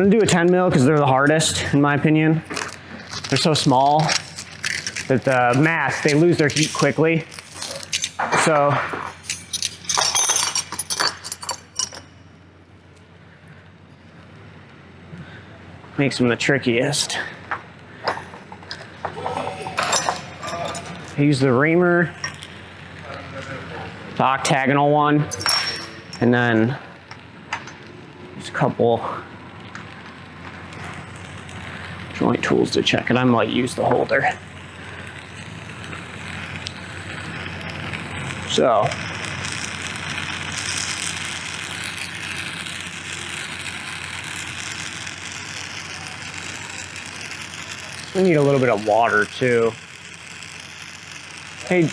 I'm gonna do a 10 mil because they're the hardest, in my opinion. They're so small that the mass, they lose their heat quickly. So makes them the trickiest. I use the reamer, the octagonal one, and then just a couple joint tools to check it. I might use the holder. So we need a little bit of water too. Hey,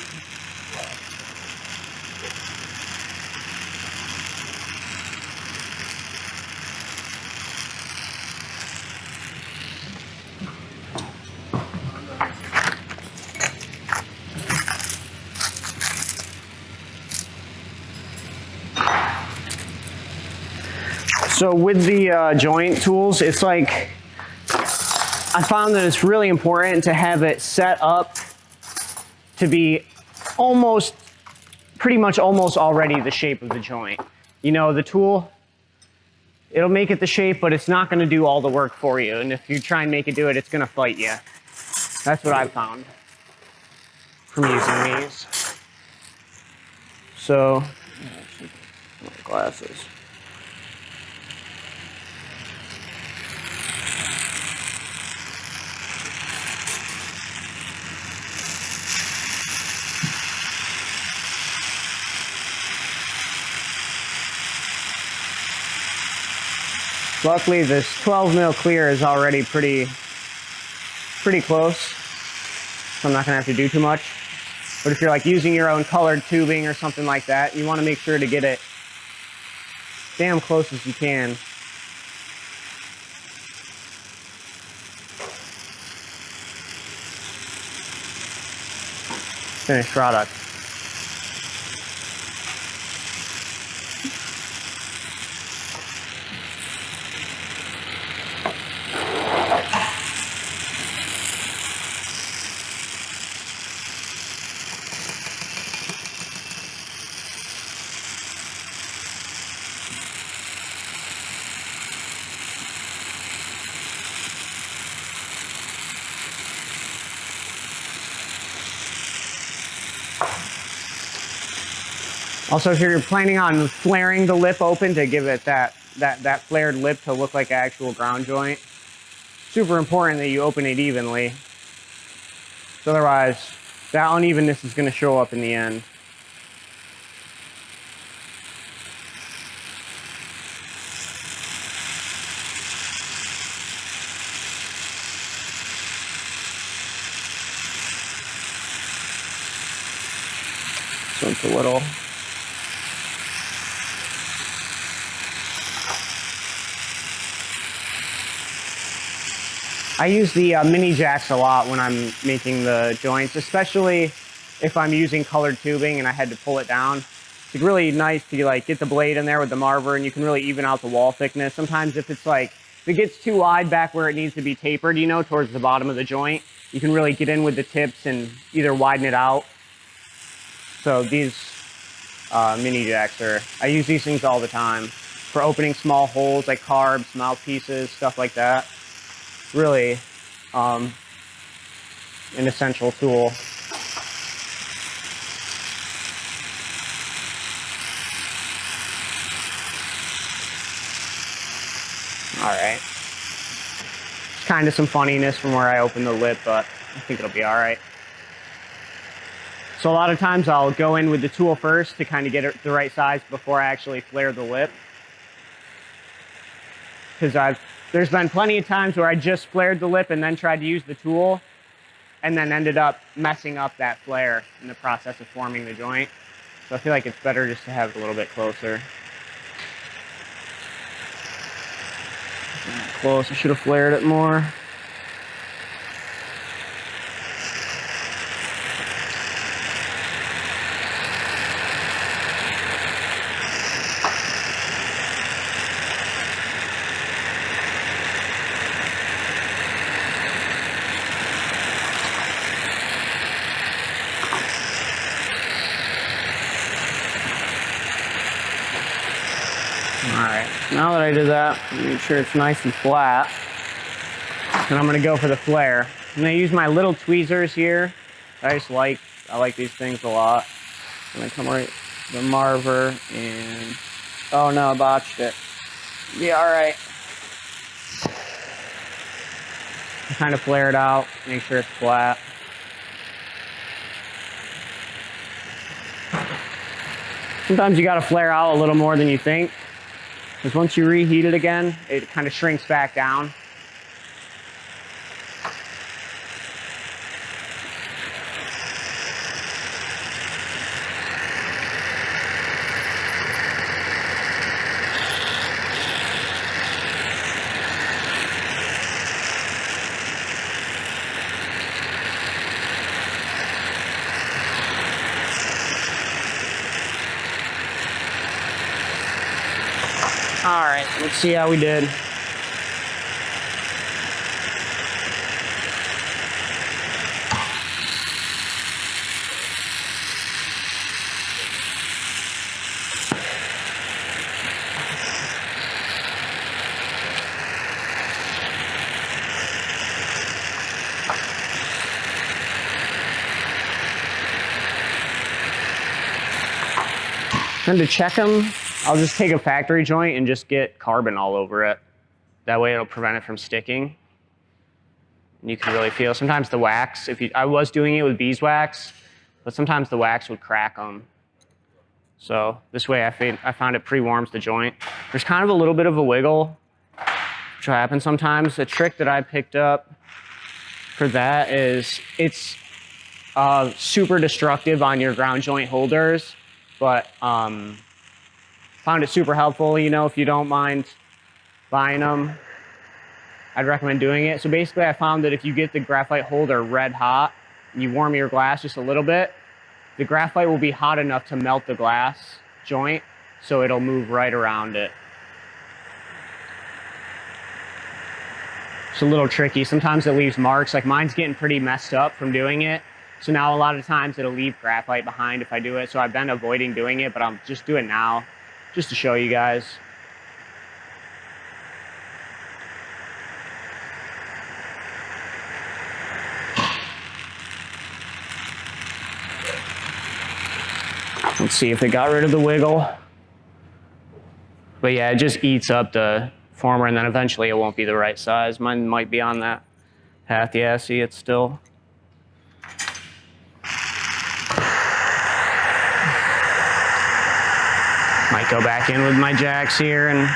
so with the joint tools, it's like, I found that it's really important to have it set up to be almost, pretty much almost already the shape of the joint. You know, the tool, it'll make it the shape, but it's not gonna do all the work for you. And if you try and make it do it, it's gonna fight you. That's what I've found from using these. So, glasses. Luckily, this 12 mil clear is already pretty close, so I'm not gonna have to do too much. But if you're like using your own colored tubing or something like that, you wanna make sure to get it damn close as you can. Finished product. Also, if you're planning on flaring the lip open to give it that flared lip to look like an actual ground joint, super important that you open it evenly. Otherwise, that unevenness is going to show up in the end. So it's a little. I use the mini jacks a lot when I'm making the joints, especially if I'm using colored tubing and I had to pull it down. It's really nice to like get the blade in there with the marver, and you can really even out the wall thickness. Sometimes if it's like, if it gets too wide back where it needs to be tapered, you know, towards the bottom of the joint, you can really get in with the tips and either widen it out. So these mini jacks I use these things all the time for opening small holes like carbs, mouthpieces, stuff like that. Really an essential tool. All right. Kind of some funniness from where I opened the lip, but I think it'll be all right. So a lot of times I'll go in with the tool first to kind of get it the right size before I actually flare the lip. Because there's been plenty of times where I just flared the lip and then tried to use the tool and then ended up messing up that flare in the process of forming the joint. So I feel like it's better just to have it a little bit closer. Close, I should have flared it more. All right, now that I did that, make sure it's nice and flat. And I'm gonna go for the flare. I'm gonna use my little tweezers here. I like these things a lot. I'm gonna come right the marver and, oh no, I botched it. Yeah, all right. Kind of flare it out, make sure it's flat. Sometimes you gotta flare out a little more than you think, because once you reheat it again, it kind of shrinks back down. All right, let's see how we did. Then to check them, I'll just take a factory joint and just get carbon all over it. That way it'll prevent it from sticking. And you can really feel, sometimes the wax, I was doing it with beeswax, but sometimes the wax would crack them. So this way I found it pre-warms the joint. There's kind of a little bit of a wiggle, which happens sometimes. A trick that I picked up for that is it's super destructive on your ground joint holders, but found it super helpful, you know, if you don't mind buying them, I'd recommend doing it. So basically I found that if you get the graphite holder red hot and you warm your glass just a little bit, the graphite will be hot enough to melt the glass joint, so it'll move right around it. It's a little tricky. Sometimes it leaves marks, like mine's getting pretty messed up from doing it. So now a lot of times it'll leave graphite behind if I do it. So I've been avoiding doing it, but I'll just do it now, just to show you guys. Let's see if it got rid of the wiggle. But yeah, it just eats up the former, and then eventually it won't be the right size. Mine might be on that path. Yeah, see, it's still. Might go back in with my jacks here, and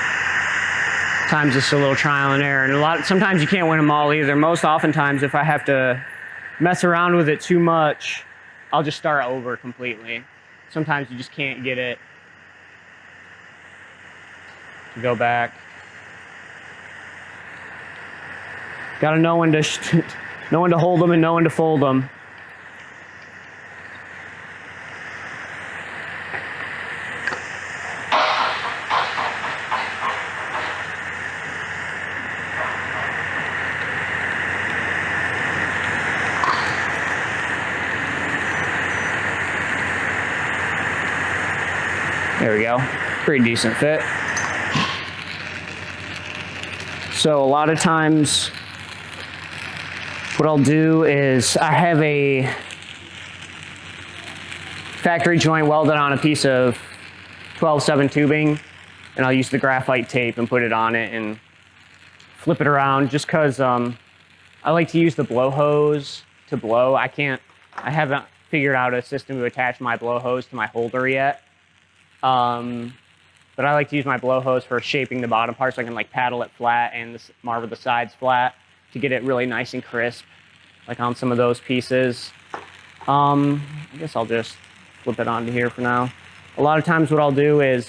times it's a little trial and error. And sometimes you can't win them all either. Most oftentimes, if I have to mess around with it too much, I'll just start over completely. Sometimes you just can't get it to go back. Gotta know when to know when to hold them and know when to fold them. There we go, pretty decent fit. So a lot of times what I'll do is I have a factory joint welded on a piece of 12/7 tubing, and I'll use the graphite tape and put it on it and flip it around, just because I like to use the blow hose to blow. I haven't figured out a system to attach my blow hose to my holder yet. But I like to use my blow hose for shaping the bottom part, so I can like paddle it flat and marble the sides flat to get it really nice and crisp, like on some of those pieces. I guess I'll just flip it onto here for now. A lot of times what I'll do is,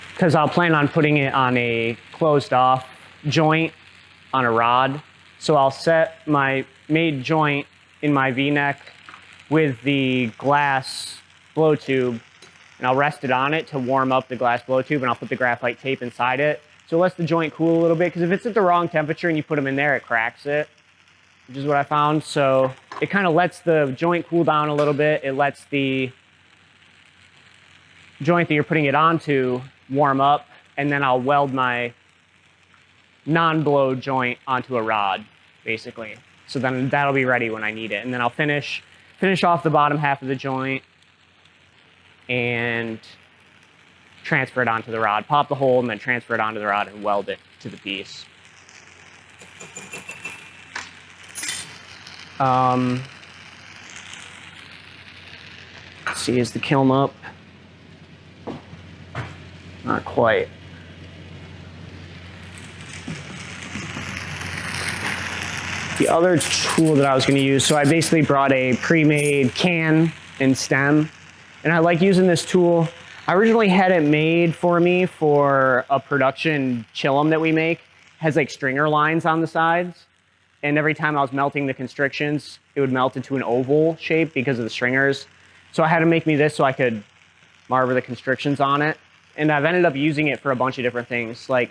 because I'll plan on putting it on a closed off joint on a rod. So I'll set my made joint in my V-neck with the glass blow tube, and I'll rest it on it to warm up the glass blow tube, and I'll put the graphite tape inside it. So it lets the joint cool a little bit, because if it's at the wrong temperature and you put them in there, it cracks it, which is what I found. So it kind of lets the joint cool down a little bit. It lets the joint that you're putting it onto warm up, and then I'll weld my non-blow joint onto a rod, basically. So then that'll be ready when I need it. And then I'll finish off the bottom half of the joint and transfer it onto the rod. Pop the hole and then transfer it onto the rod and weld it to the piece. Let's see, is the kiln up? Not quite. The other tool that I was going to use, so I basically brought a pre-made can and stem, and I like using this tool. I originally had it made for me for a production chillum that we make. It has like stringer lines on the sides, and every time I was melting the constrictions, it would melt into an oval shape because of the stringers. So I had to make me this so I could marver the constrictions on it, and I've ended up using it for a bunch of different things. Like,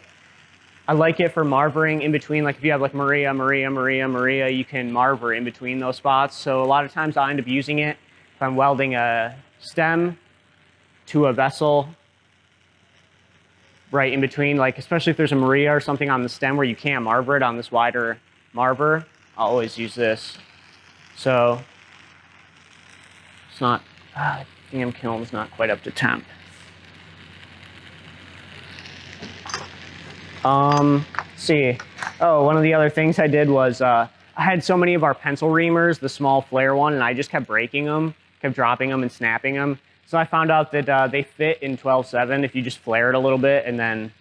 I like it for marvering in between, like if you have like Maria, Maria, Maria, Maria, you can marver in between those spots. So a lot of times I end up using it if I'm welding a stem to a vessel right in between, like especially if there's a Maria or something on the stem where you can't marver it on this wider marver, I'll always use this. So it's not, damn kiln's not quite up to temp. Let's see. Oh, one of the other things I did was I had so many of our pencil reamers, the small flare one, and I just kept breaking them, kept dropping them and snapping them. So I found out that they fit in 12/7 if you just flare it a little bit and then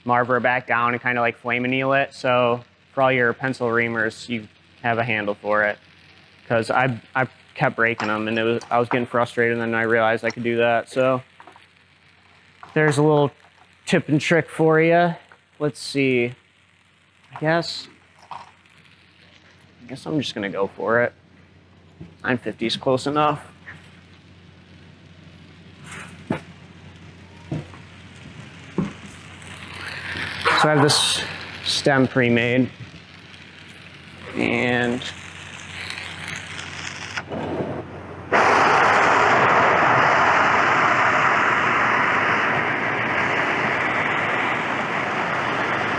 marver it back down and kind of like flame anneal it. So for all your pencil reamers, you have a handle for it. Because I kept breaking them and I was getting frustrated, and then I realized I could do that. So there's a little tip and trick for you. Let's see, I guess I'm just gonna go for it. 950 is close enough. So I have this stem pre-made, and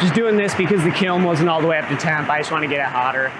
just doing this because the kiln wasn't all the way up to temp. I just want to get it hotter.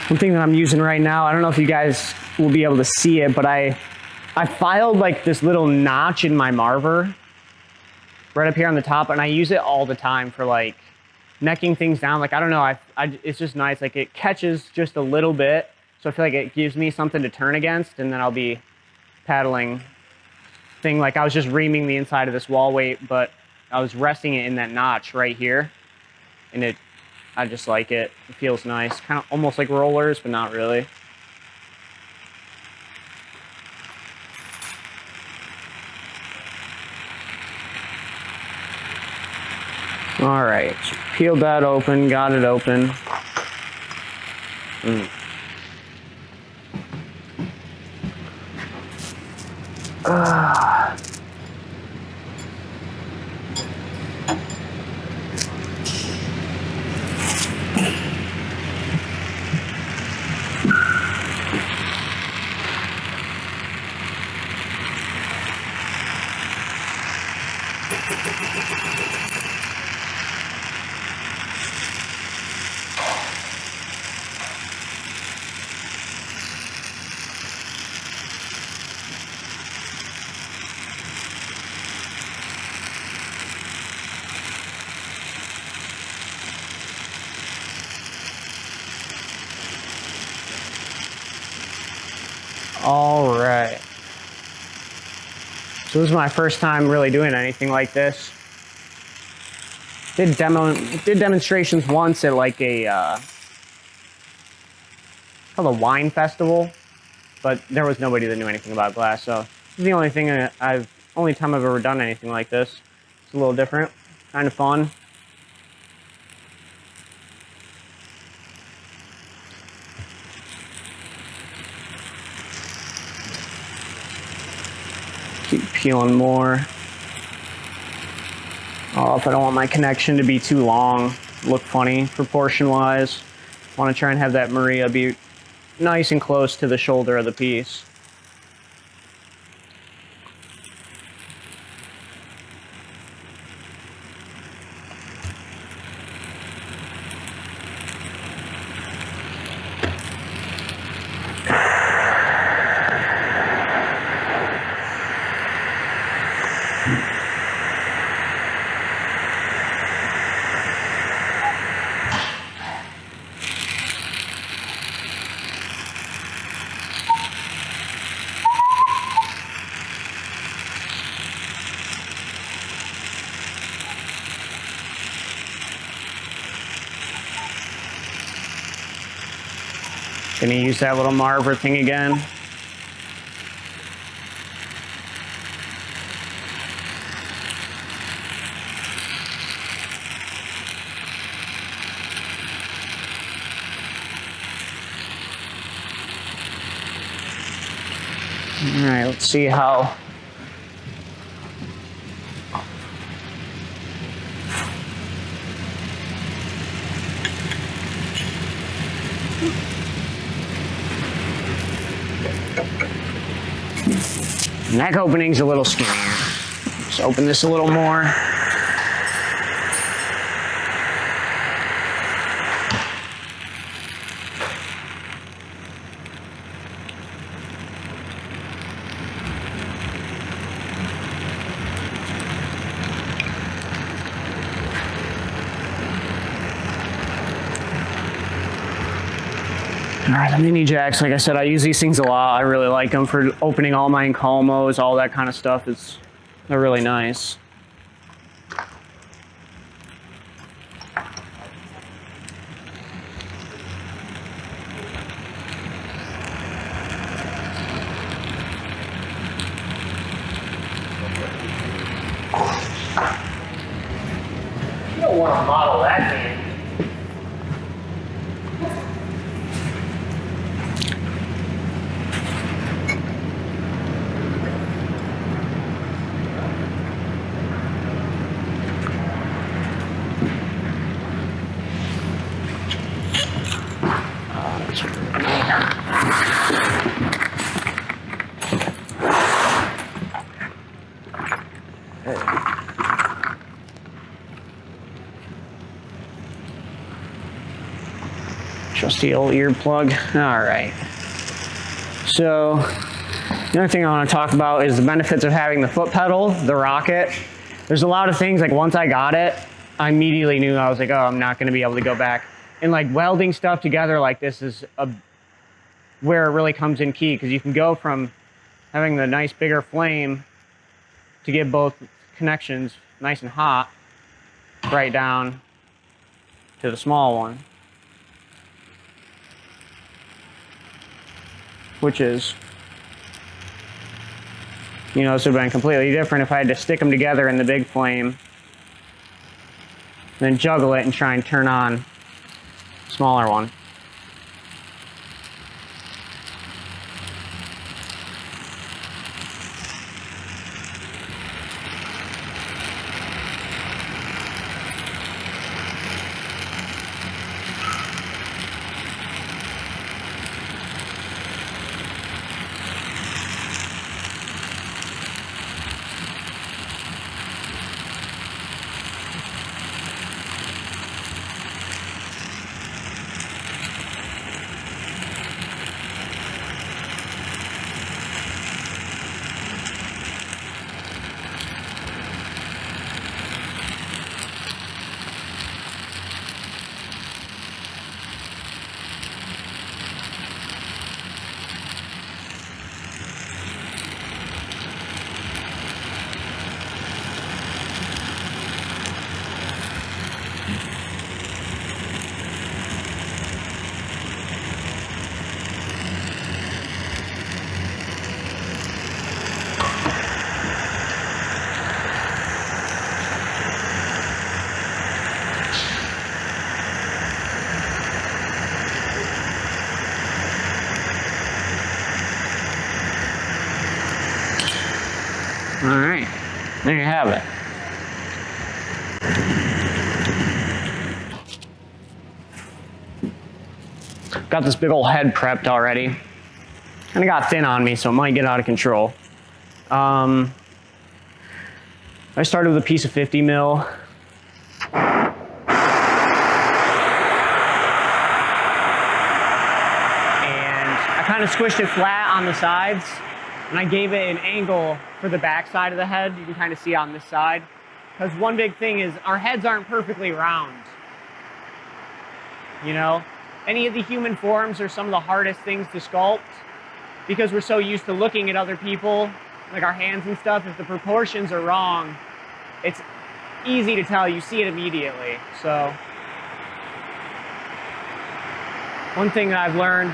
One thing that I'm using right now, I don't know if you guys will be able to see it, but I filed like this little notch in my marver right up here on the top, and I use it all the time for like necking things down. Like, I don't know, it's just nice. Like, it catches just a little bit, so I feel like it gives me something to turn against, and then I'll be paddling thing. Like, I was just reaming the inside of this wall weight, but I was resting it in that notch right here, and I just like it. It feels nice, kind of almost like rollers, but not really. All right, peeled that open, got it open. All right. So this is my first time really doing anything like this. Did demonstrations once at like a called a wine festival, but there was nobody that knew anything about glass. So this is the only thing only time I've ever done anything like this. It's a little different, kind of fun. Keep peeling more. Oh, if I don't want my connection to be too long, look funny proportion-wise, want to try and have that Maria be nice and close to the shoulder of the piece. Gonna use that little marver thing again. All right, let's see how. Neck opening's a little skinnier. Just open this a little more. All right, the mini jacks, like I said, I use these things a lot. I really like them for opening all my encomos, all that kind of stuff. They're really nice. You don't want to model that thing. Trusty old earplug. All right. So the other thing I want to talk about is the benefits of having the foot pedal, the rocket. There's a lot of things, like once I got it, I immediately knew, I was like, oh, I'm not going to be able to go back. And like welding stuff together like this is where it really comes in key, because you can go from having the nice bigger flame to get both connections nice and hot right down to the small one, which is, this would have been completely different if I had to stick them together in the big flame. then juggle it and try and turn on a smaller one. All right, there you have it. Got this big old head prepped already. Kind of got thin on me, so it might get out of control. I started with a piece of 50 mil. And I kind of squished it flat on the sides, and I gave it an angle for the back side of the head. You can kind of see on this side. Because one big thing is our heads aren't perfectly round. You know, any of the human forms are some of the hardest things to sculpt because we're so used to looking at other people, like our hands and stuff. If the proportions are wrong, it's easy to tell. You see it immediately. So one thing that I've learned,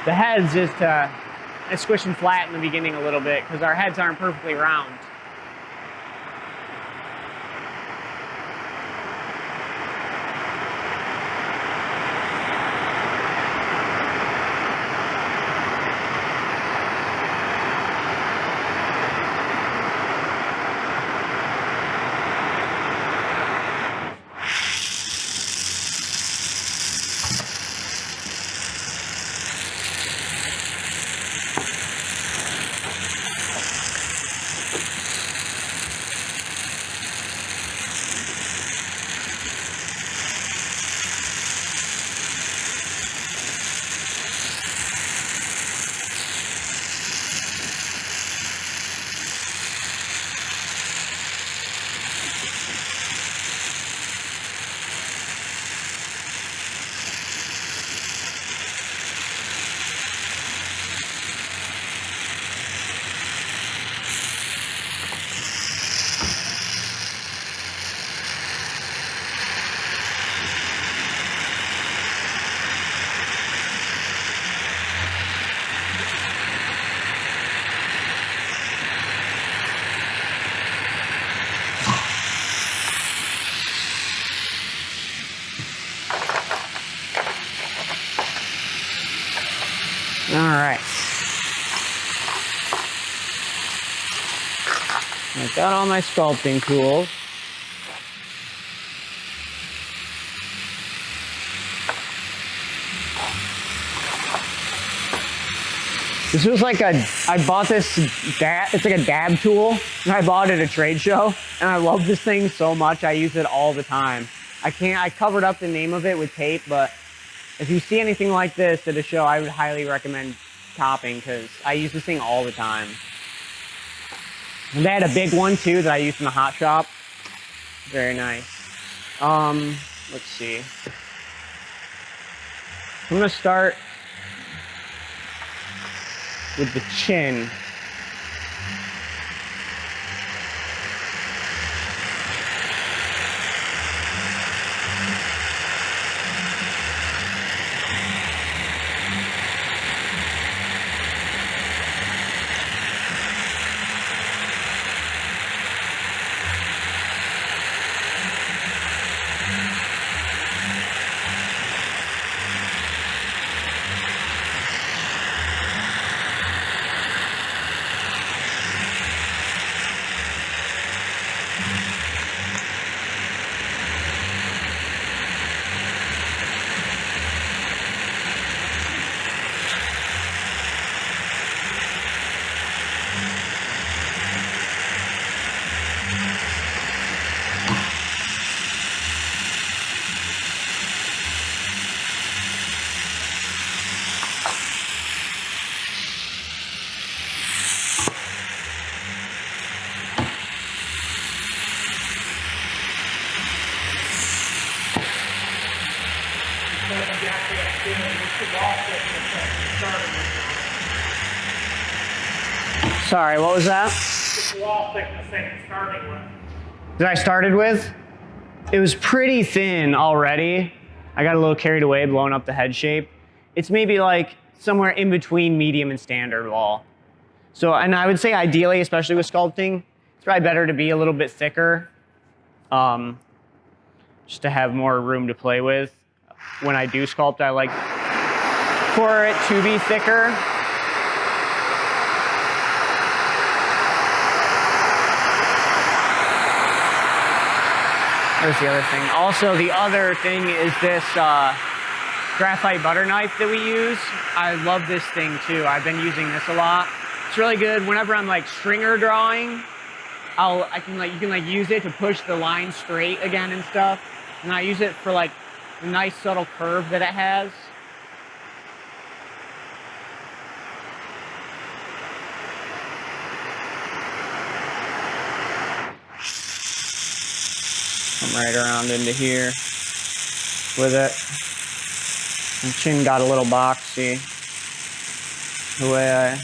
the heads is to squish them flat in the beginning a little bit because our heads aren't perfectly round. All right. I've got all my sculpting tools. This was like I bought this, it's like a dab tool, and I bought it at a trade show, and I love this thing so much, I use it all the time. I covered up the name of it with tape, but if you see anything like this at a show, I would highly recommend copping, because I use this thing all the time. And they had a big one too that I used in the hot shop. Very nice. Let's see. I'm gonna start with the chin. Sorry, what was that? What's the wall thickness that you're starting with? That I started with? It was pretty thin already. I got a little carried away blowing up the head shape. It's maybe like somewhere in between medium and standard wall. So, and I would say ideally, especially with sculpting, it's probably better to be a little bit thicker, just to have more room to play with. When I do sculpt, I like for it to be thicker. There's the other thing. Also, the other thing is this graphite butter knife that we use. I love this thing too. I've been using this a lot. It's really good whenever I'm like stringer drawing. You can use it to push the line straight again and stuff. And I use it for like the nice subtle curve that it has. Come right around into here with it. My chin got a little boxy the way I...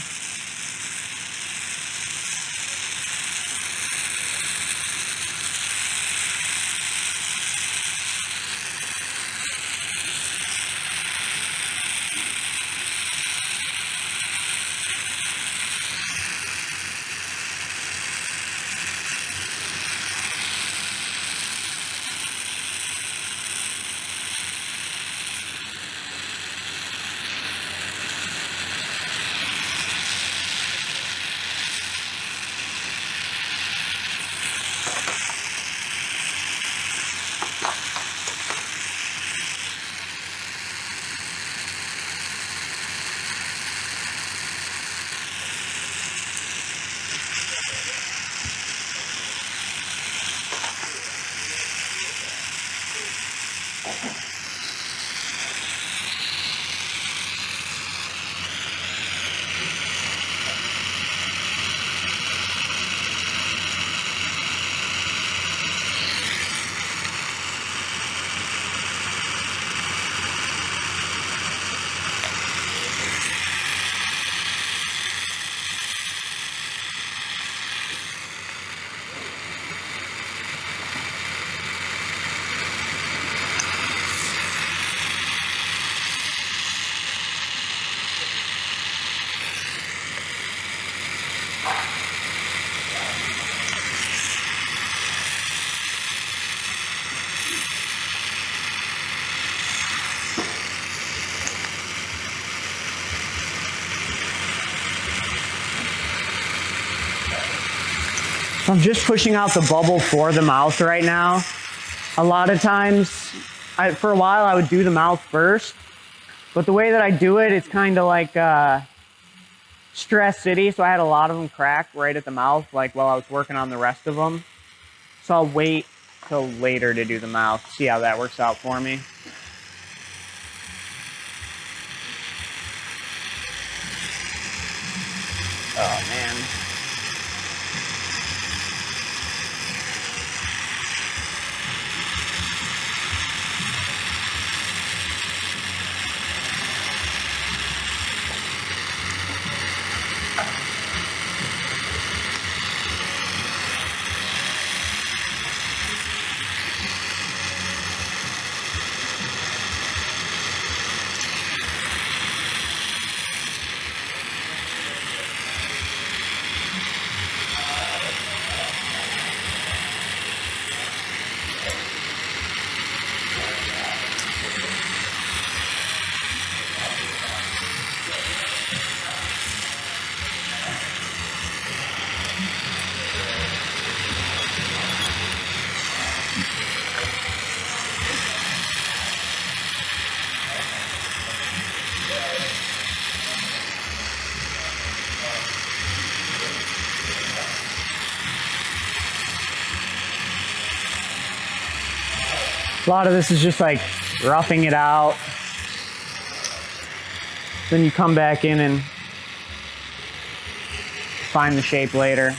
I'm just pushing out the bubble for the mouth right now. A lot of times, for a while I would do the mouth first, but the way that I do it, it's kind of like Stress City, so I had a lot of them crack right at the mouth, like while I was working on the rest of them. So I'll wait till later to do the mouth, see how that works out for me. Oh man. A lot of this is just like roughing it out. Then you come back in and find the shape later.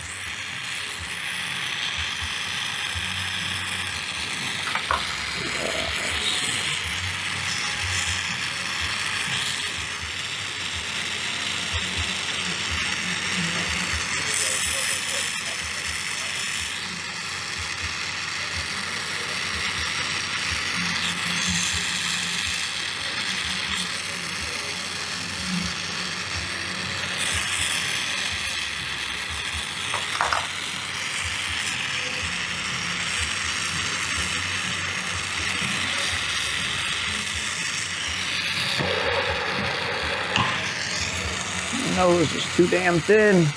nose is too damn thin.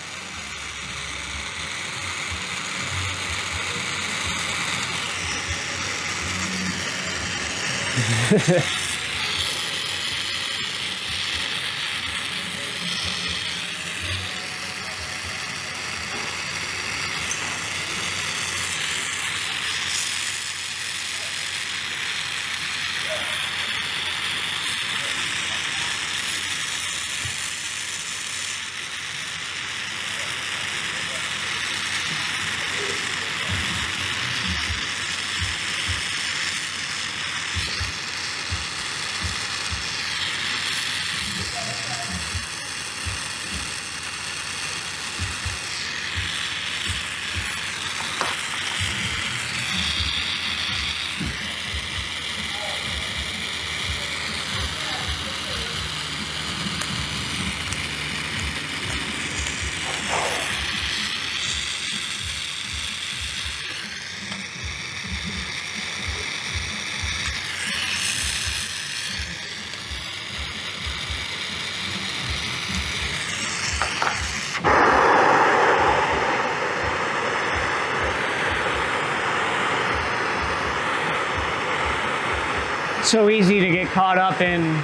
So easy to get caught up in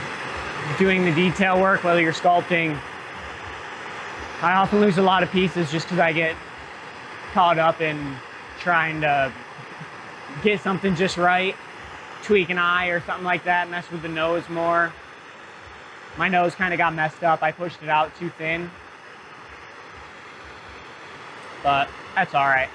doing the detail work, whether you're sculpting. I often lose a lot of pieces just because I get caught up in trying to get something just right, tweak an eye or something like that, mess with the nose more. My nose kind of got messed up. I pushed it out too thin, but that's all right.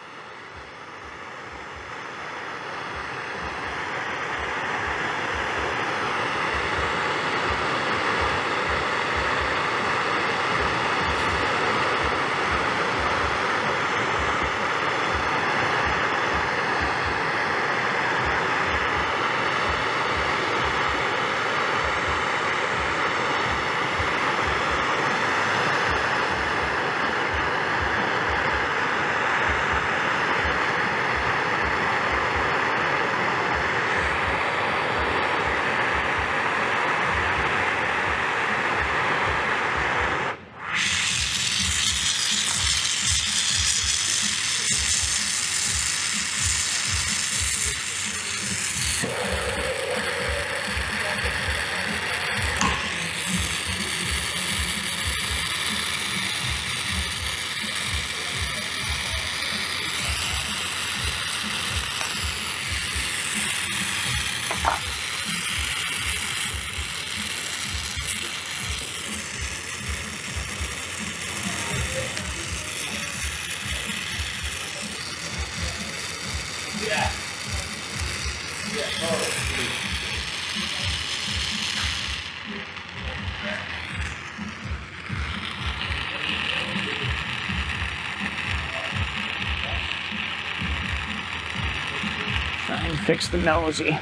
Try and fix the nosy.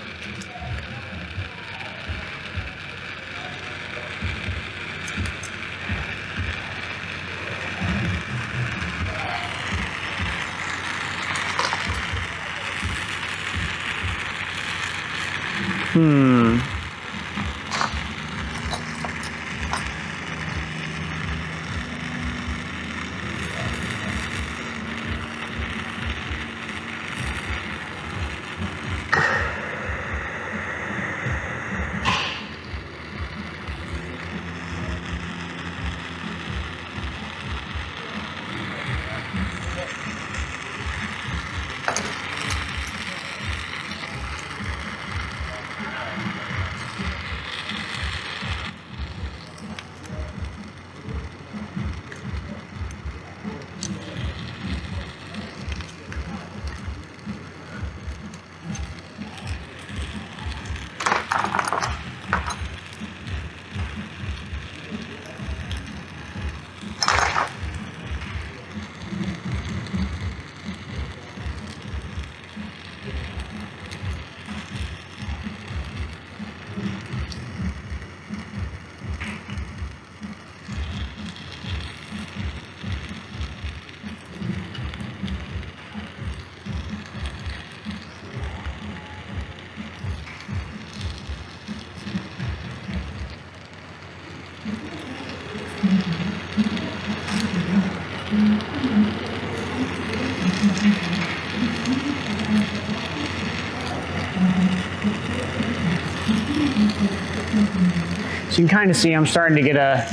So you can kind of see I'm starting to get a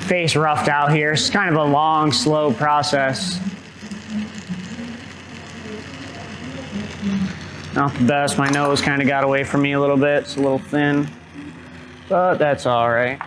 face roughed out here. It's kind of a long, slow process. Not the best. My nose kind of got away from me a little bit. It's a little thin, but that's all right.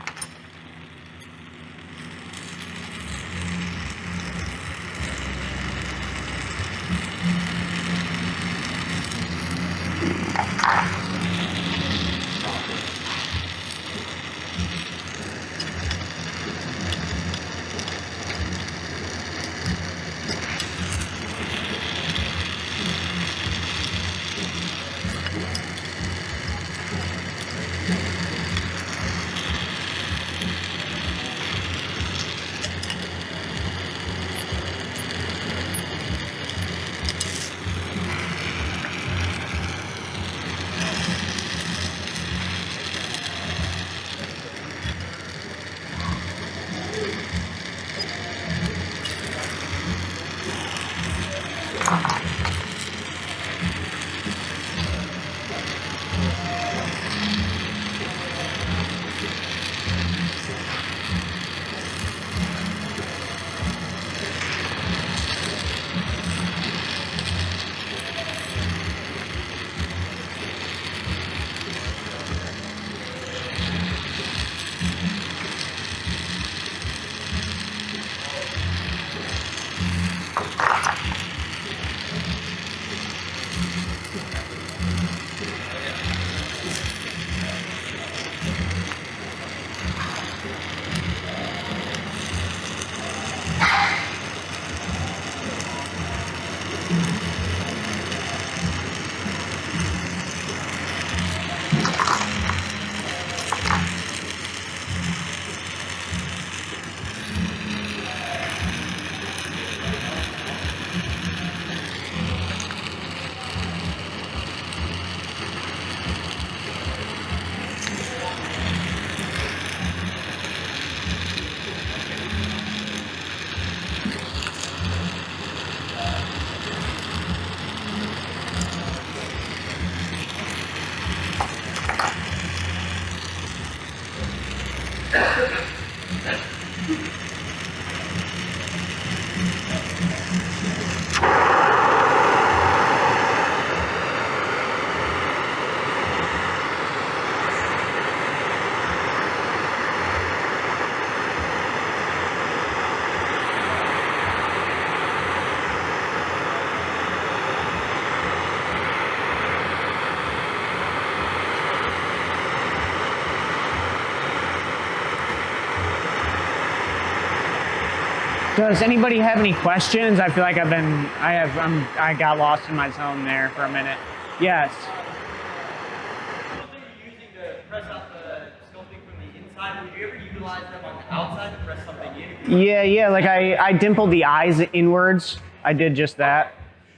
Does anybody have any questions? I feel like I got lost in my zone there for a minute. Yes. What they were using to press out the sculpting from the inside, would you ever utilize them on the outside to press something in? Yeah, like I dimpled the eyes inwards. I did just that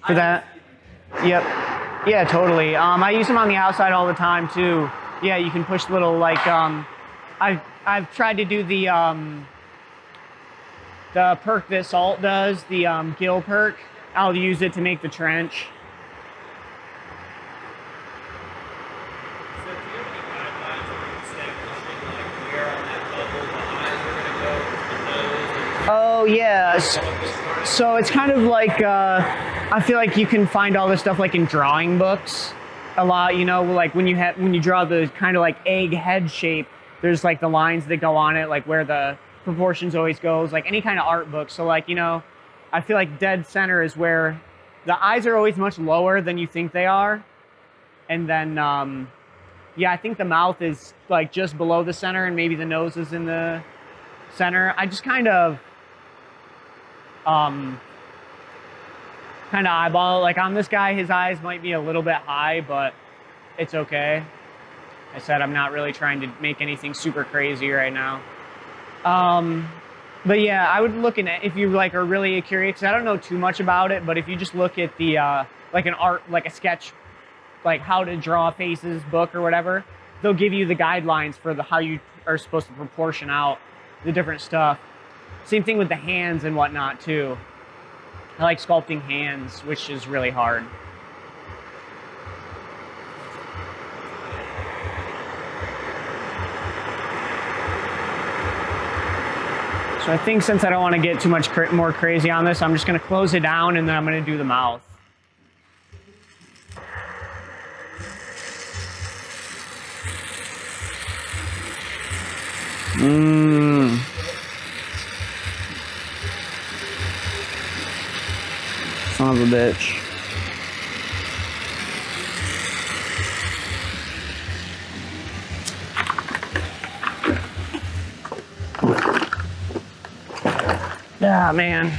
for that. Yep. Yeah, totally. I use them on the outside all the time too. Yeah, you can push little like I've tried to do the perk that Salt does, the gill perk. I'll use it to make the trench. So do you have any guidelines or establishing like where on that bubble the eyes are going to go, the nose? Oh yeah. So it's kind of like I feel like you can find all this stuff like in drawing books a lot. You know, like when you draw the kind of like egg head shape, there's like the lines that go on it, like where the proportions always goes, like any kind of art book. So like, you know, I feel like dead center is where the eyes are always much lower than you think they are. And then, yeah, I think the mouth is like just below the center and maybe the nose is in the center. I just kind of eyeball it. Like on this guy, his eyes might be a little bit high, but it's okay. I said I'm not really trying to make anything super crazy right now. But yeah, I would look in it if you like are really curious. 'Cause I don't know too much about it, but if you just look at the like an art, like a sketch, like how to draw faces book or whatever, they'll give you the guidelines for how you are supposed to proportion out the different stuff. Same thing with the hands and whatnot too. I like sculpting hands, which is really hard. So I think since I don't want to get too much more crazy on this, I'm just going to close it down and then I'm going to do the mouth. Son of a bitch. Yeah, man.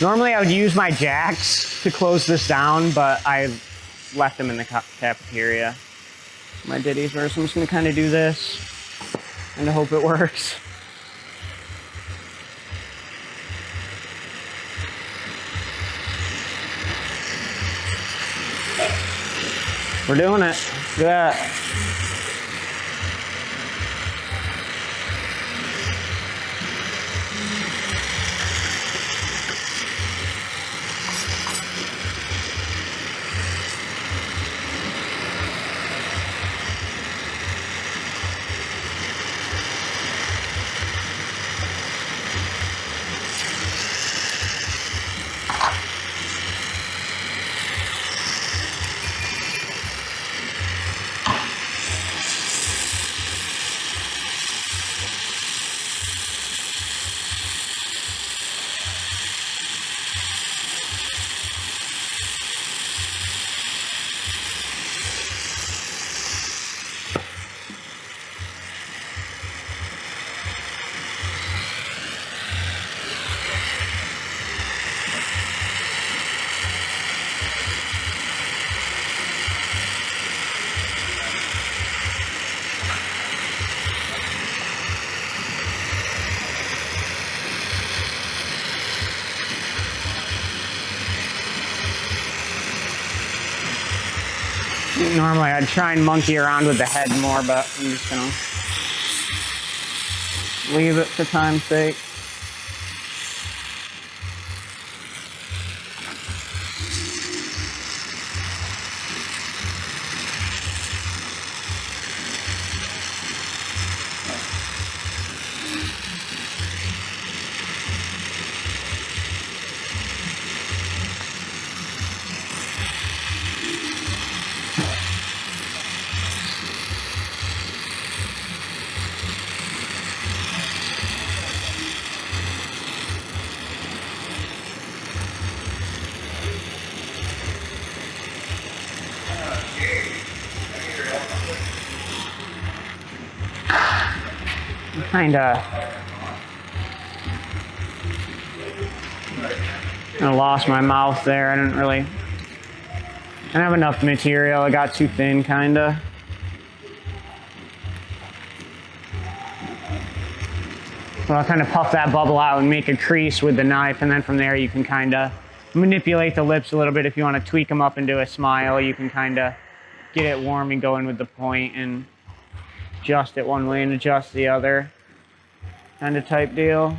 Normally I would use my jacks to close this down, but I left them in the cafeteria. My ditties verse. I'm just gonna kind of do this and I hope it works. We're doing it. Look at that. Normally I'd try and monkey around with the head more, but I'm just gonna leave it for time's sake. I lost my mouth there. I didn't have enough material. I got too thin, kinda. So I'll kind of puff that bubble out and make a crease with the knife, and then from there you can kind of manipulate the lips a little bit. If you want to tweak them up into a smile, you can kind of get it warm and go in with the point and adjust it one way and adjust the other. Kind of type deal.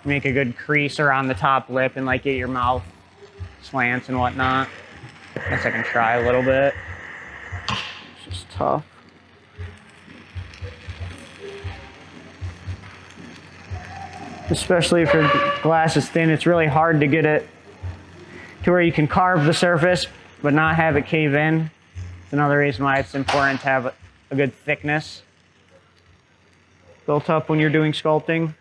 Make a good crease around the top lip and like get your mouth slants and whatnot. Guess I can try a little bit. It's just tough. Especially if your glass is thin, it's really hard to get it to where you can carve the surface but not have it cave in. It's another reason why it's important to have a good thickness built up when you're doing sculpting.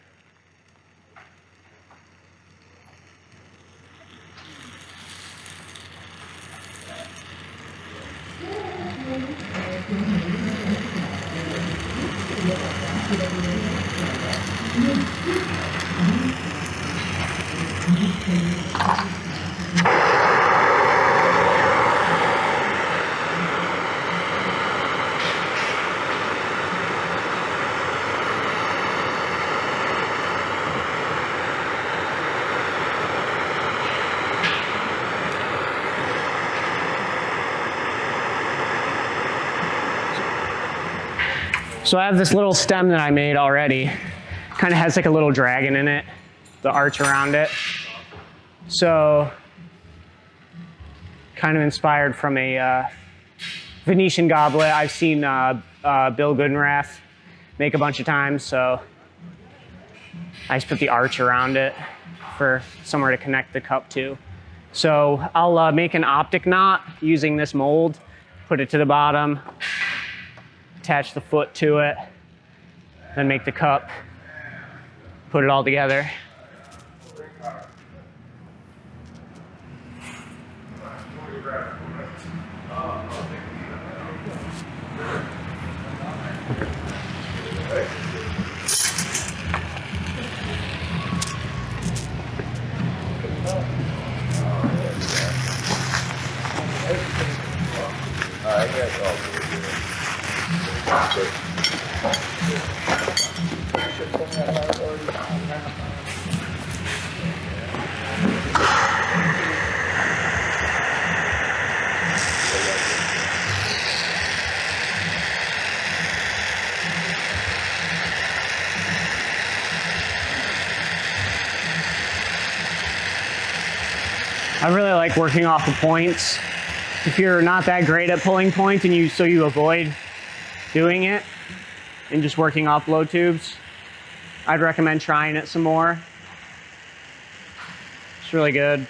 So I have this little stem that I made already. Kind of has like a little dragon in it, the arch around it. So kind of inspired from a Venetian goblet I've seen Bill Goodenrath make a bunch of times. So I just put the arch around it for somewhere to connect the cup to. So I'll make an optic knot using this mold, put it to the bottom, attach the foot to it, then make the cup, put it all together. I really like working off the points. If you're not that great at pulling points and you avoid doing it and just working off blow tubes, I'd recommend trying it some more. It's really good.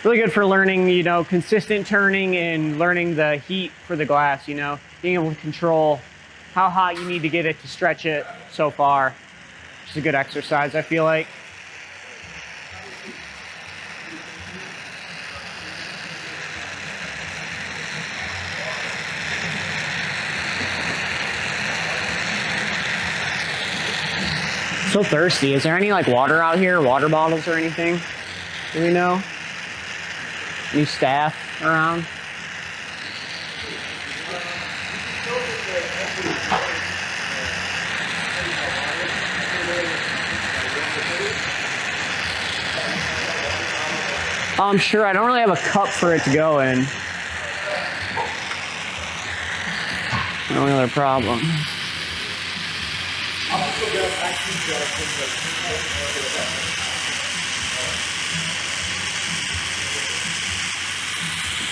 Really good for learning, you know, consistent turning and learning the heat for the glass, you know, being able to control how hot you need to get it to stretch it so far. It's a good exercise, I feel like. So thirsty. Is there any like water out here, water bottles or anything? Do we know? Any staff around? I'm sure I don't really have a cup for it to go in. No other problem.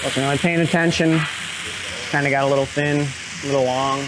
Wasn't really paying attention. Kind of got a little thin, a little long.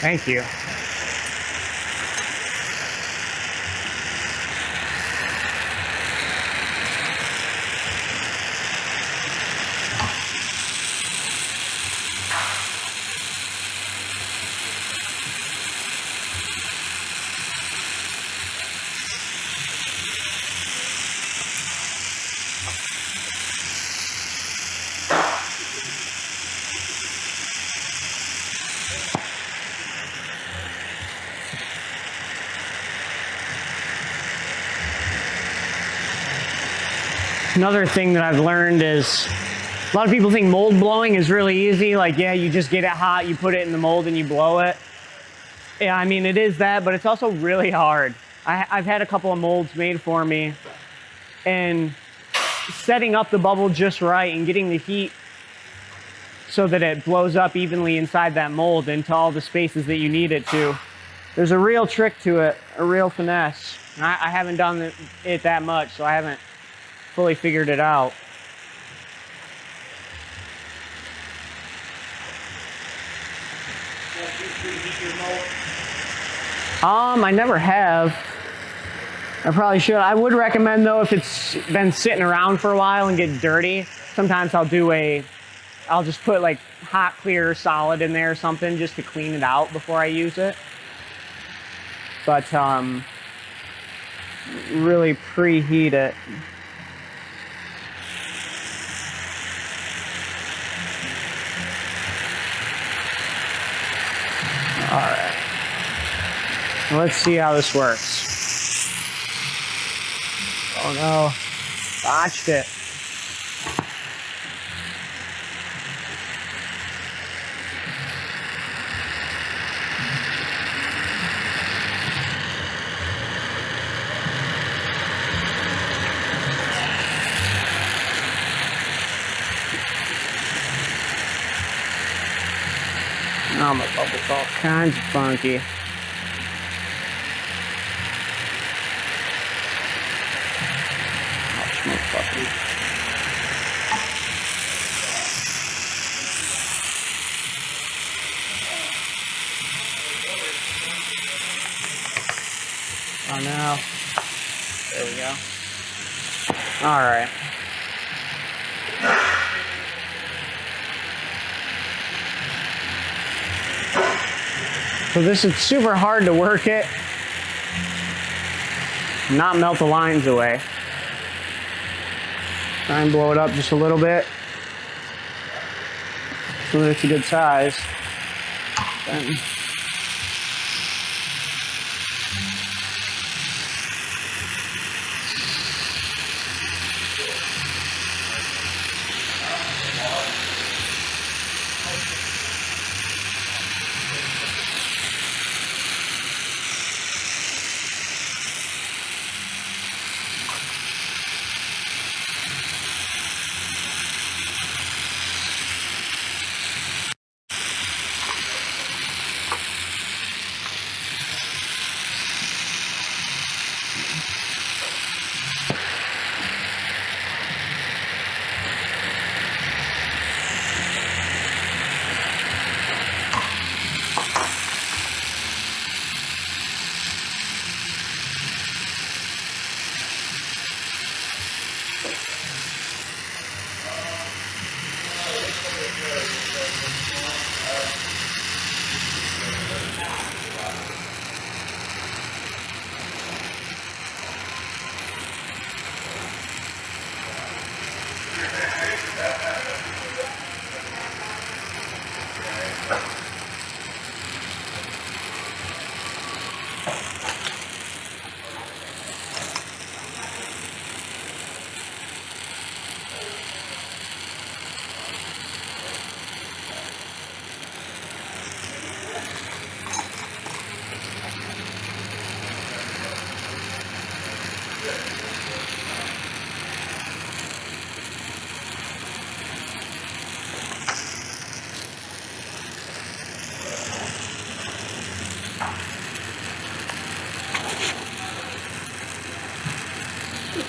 Thank you. Another thing that I've learned is a lot of people think mold blowing is really easy. Like, yeah, you just get it hot, you put it in the mold and you blow it. Yeah, I mean, it is that, but it's also really hard. I've had a couple of molds made for me, and setting up the bubble just right and getting the heat so that it blows up evenly inside that mold into all the spaces that you need it to. There's a real trick to it, a real finesse. And I haven't done it that much, so I haven't fully figured it out. preheat your mold? I never have. I probably should. I would recommend though, if it's been sitting around for a while and get dirty, sometimes I'll just put like hot clear solid in there or something just to clean it out before I use it. But really preheat it. All right. Let's see how this works. Oh no, botched it. Oh, my bubble's all kinds of funky. Oh no. There we go. All right. So this is super hard to work it, not melt the lines away. Try and blow it up just a little bit so that it's a good size. Then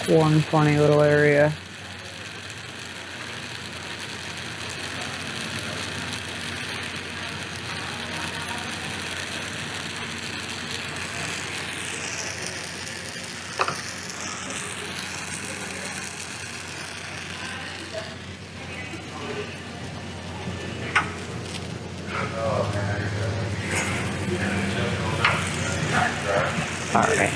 one funny little area. All right.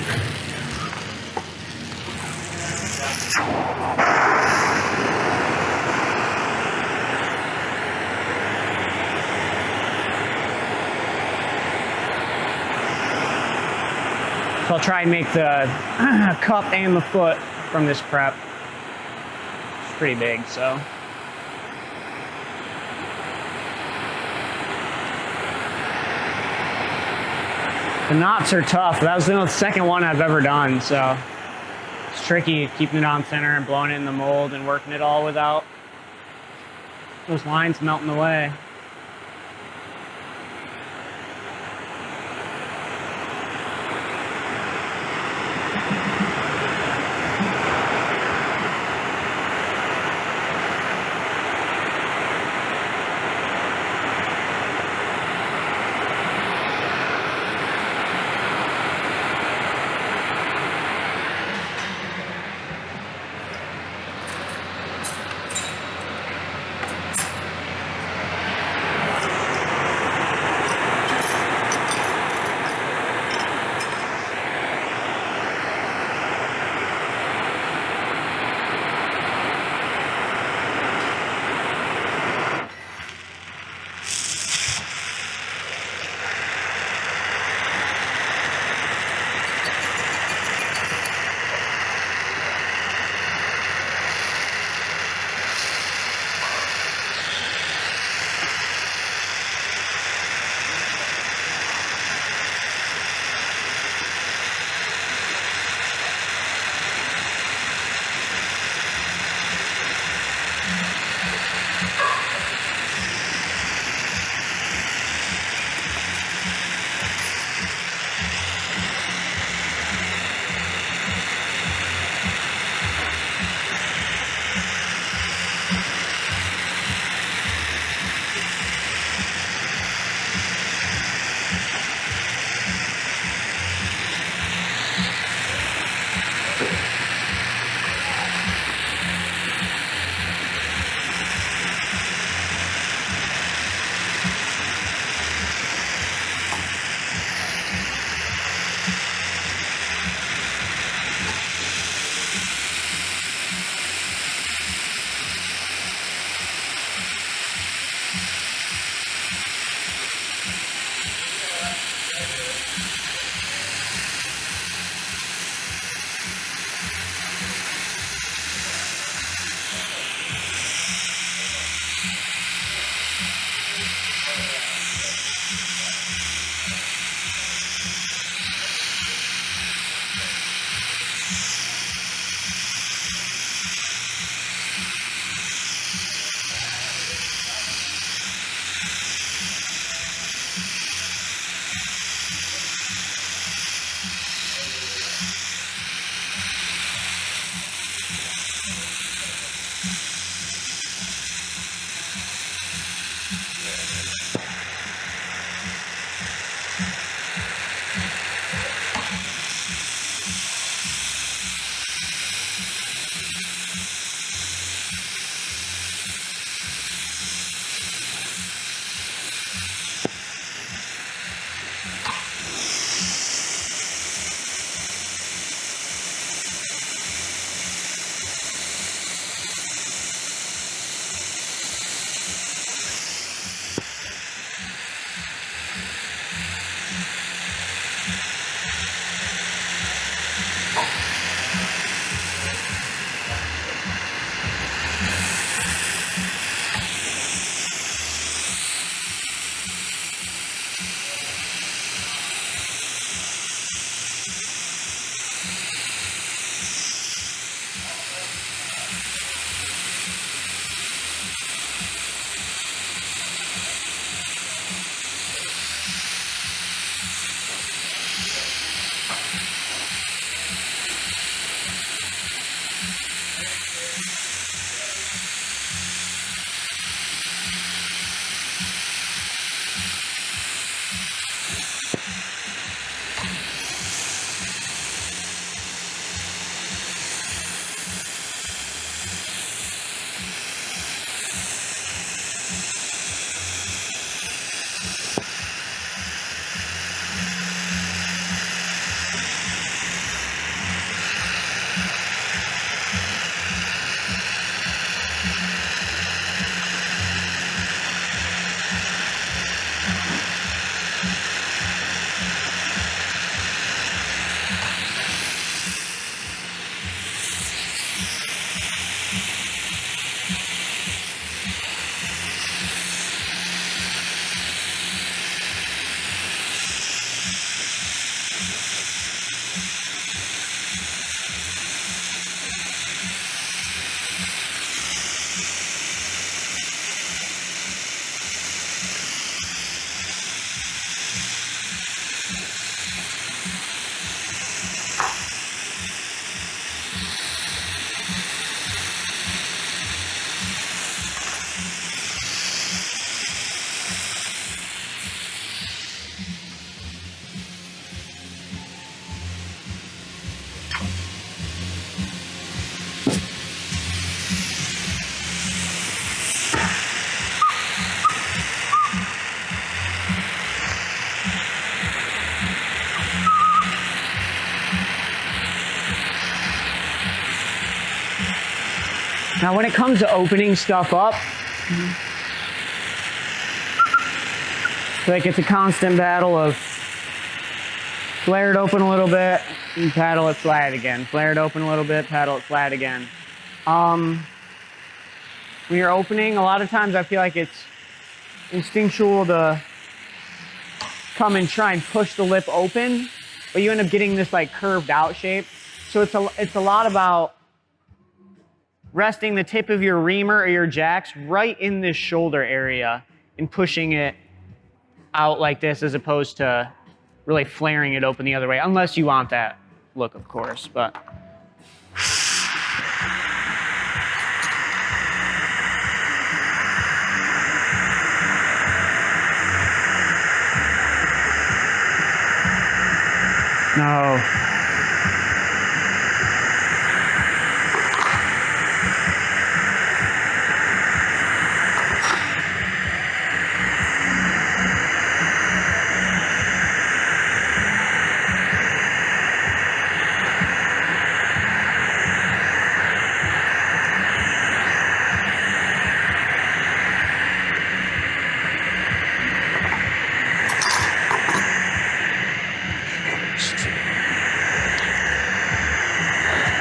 So I'll try and make the cup and the foot from this prep. It's pretty big, so. The knots are tough. That was the second one I've ever done, so it's tricky keeping it on center and blowing it in the mold and working it all without those lines melting away. Now when it comes to opening stuff up, like it's a constant battle of flare it open a little bit and paddle it flat again. Flare it open a little bit, paddle it flat again. When you're opening, a lot of times I feel like it's instinctual to come and try and push the lip open, but you end up getting this like curved out shape. So it's a lot about resting the tip of your reamer or your jacks right in this shoulder area and pushing it out like this, as opposed to really flaring it open the other way, unless you want that look, of course. But no.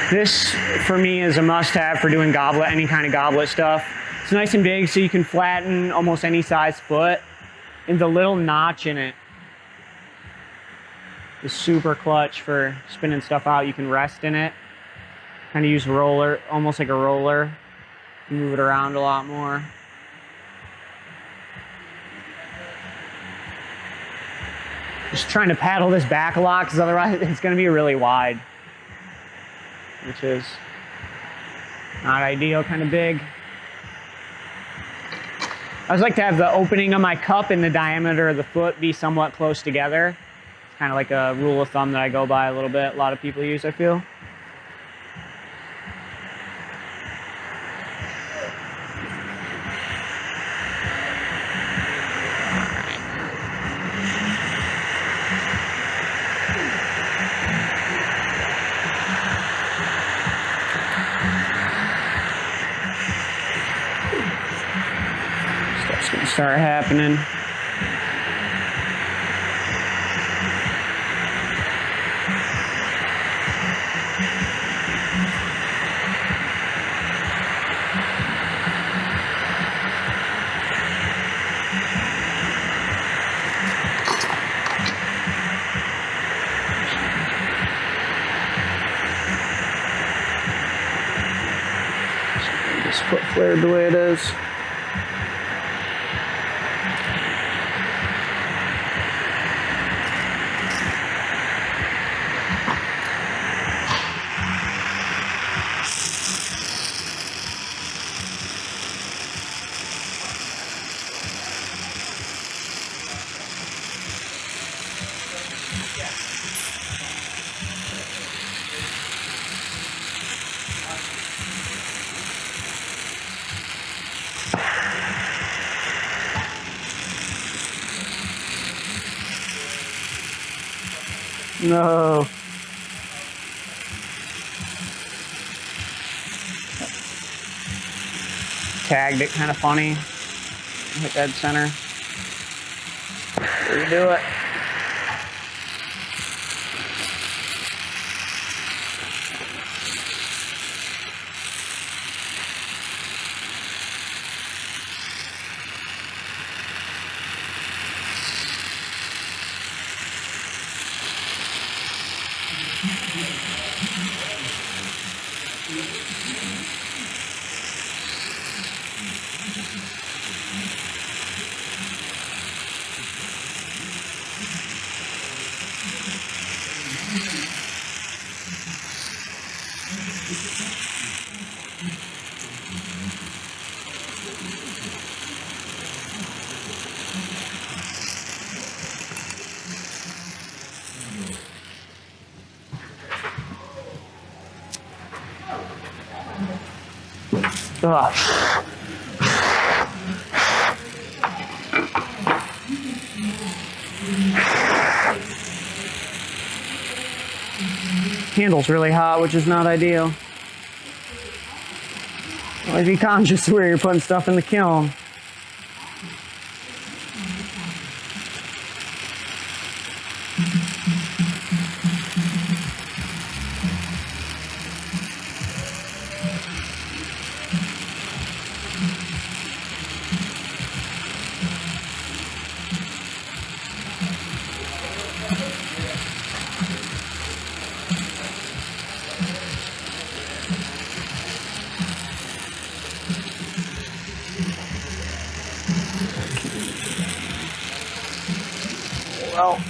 This, for me, is a must-have for doing goblet, any kind of goblet stuff. It's nice and big, so you can flatten almost any size foot. And the little notch in it is super clutch for spinning stuff out. You can rest in it. Kind of use a roller, almost like a roller. Move it around a lot more. Just trying to paddle this back a lot, because otherwise it's going to be really wide, which is not ideal, kind of big. I always like to have the opening of my cup and the diameter of the foot be somewhat close together. It's kind of like a rule of thumb that I go by a little bit. A lot of people use, I feel. Stuff's gonna start happening. This foot flared the way it is. No. Tagged it kind of funny. Hit dead center. Redo it. Ugh. Handle's really hot, which is not ideal. Always be conscious where you're putting stuff in the kiln. Well,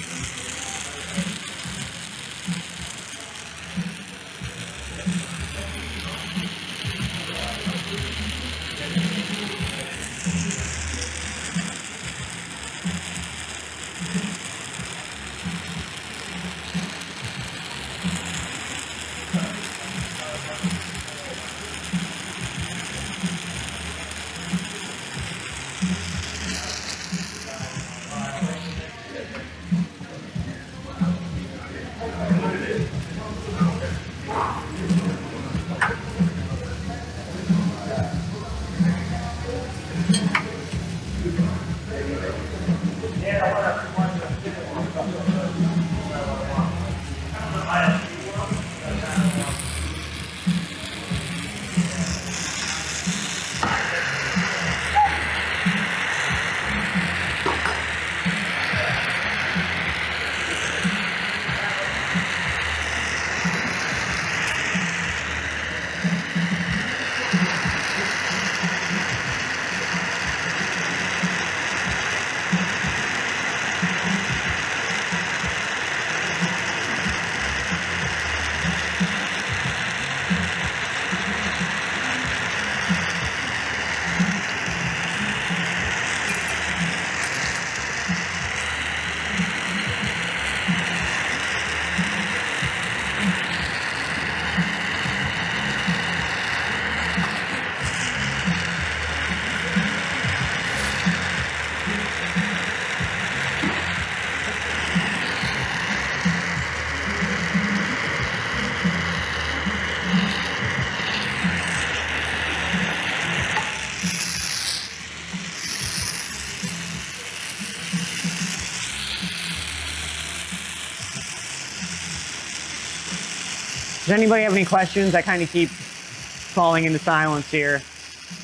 does anybody have any questions? I kind of keep falling into silence here,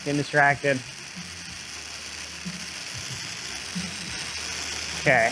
getting distracted. Okay.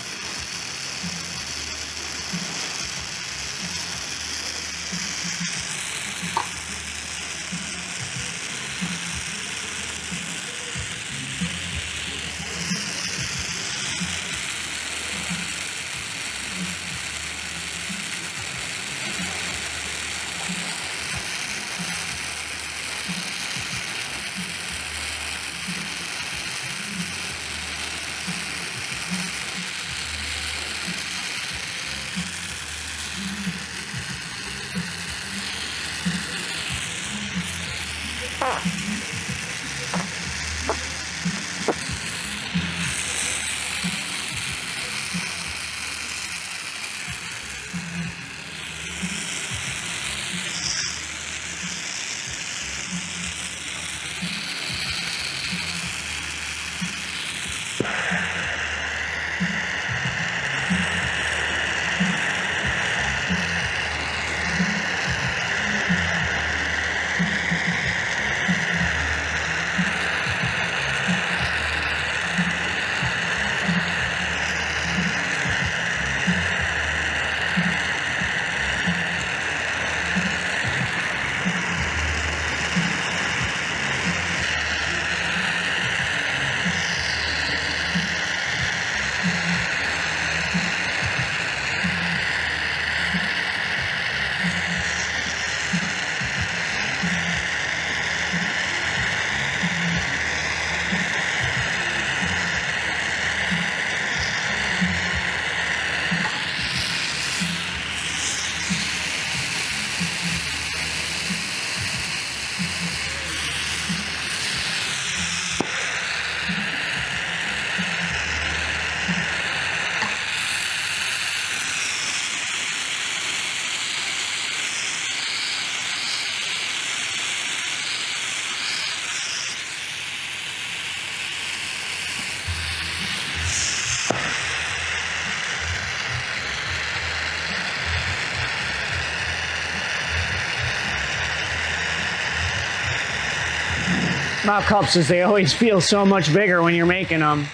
about cups is they always feel so much bigger when you're making them.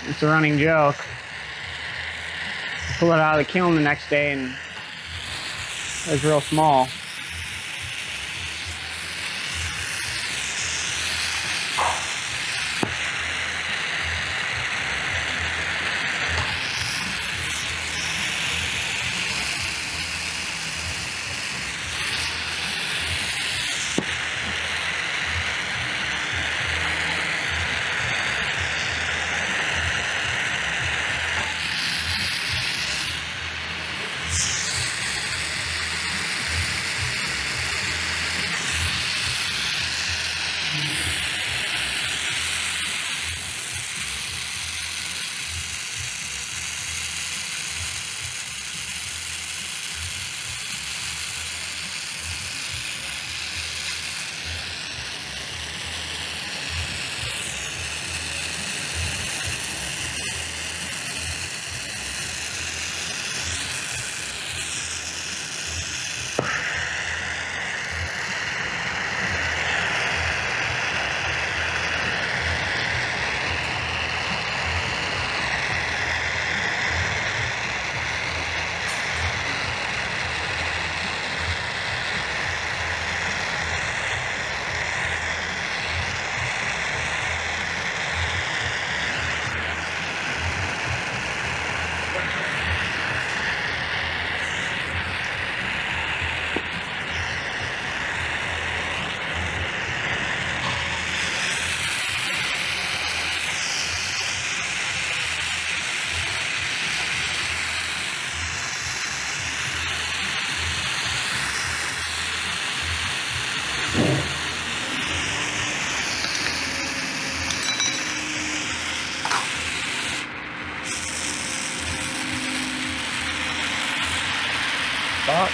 It's a running joke. Pull it out of the kiln the next day and it was real small. Fuck.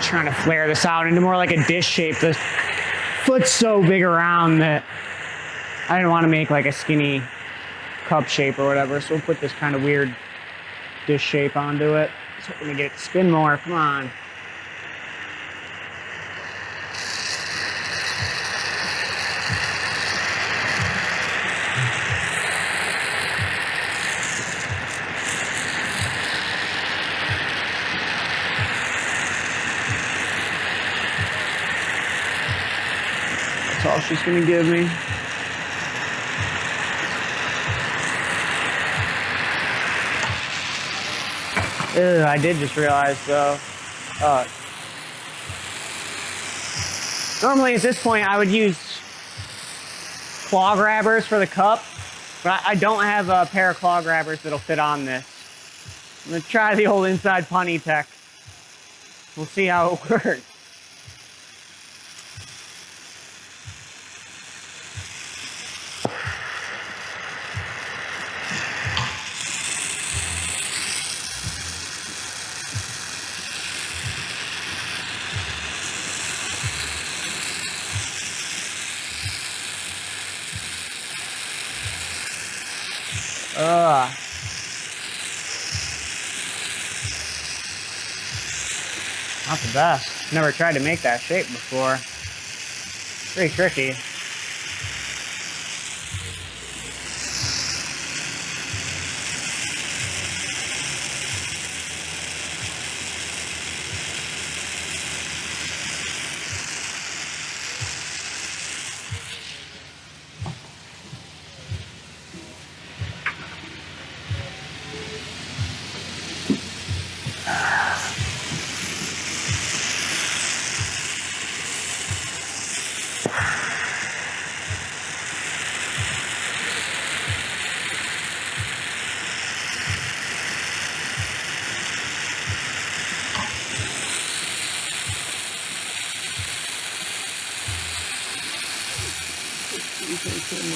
Trying to flare this out into more like a dish shape. The foot's so big around that I didn't want to make like a skinny cup shape or whatever, so we'll put this kind of weird dish shape onto it. So we're gonna get it to spin more. Come on. all she's gonna give me. Ugh, I did just realize though. Normally at this point I would use claw grabbers for the cup, but I don't have a pair of claw grabbers that'll fit on this. I'm gonna try the old inside punny tech. We'll see how it works. Not the best. Never tried to make that shape before. Pretty tricky.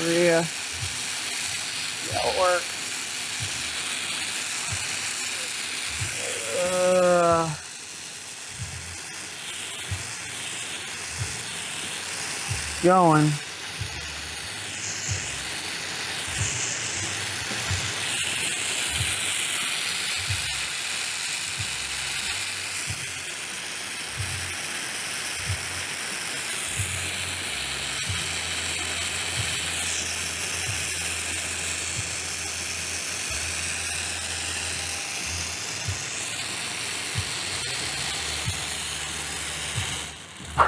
Maria. That'll work. Going.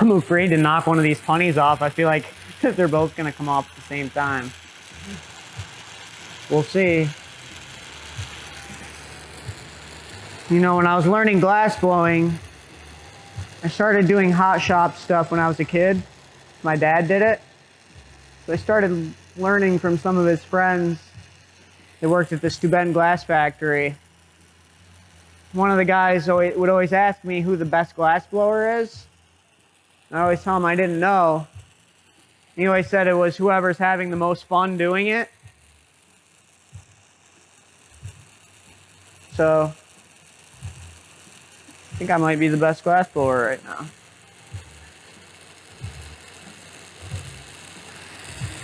I'm afraid to knock one of these punnies off. I feel like they're both going to come off at the same time. We'll see. You know, when I was learning glass blowing, I started doing hot shop stuff when I was a kid. My dad did it. So I started learning from some of his friends that worked at the Steuben glass factory. One of the guys would always ask me who the best glass blower is. I always tell him I didn't know. He always said it was whoever's having the most fun doing it. So, I think I might be the best glass blower right now.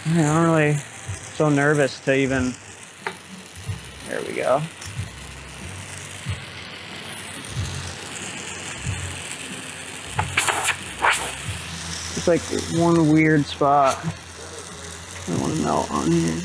I'm really so nervous to even... There we go. It's like one weird spot. I don't want to melt on here.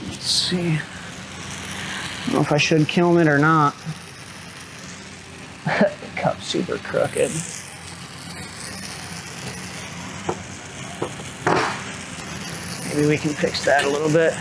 Let's see. I don't know if I should kiln it or not. The cup's super crooked. Maybe we can fix that a little bit.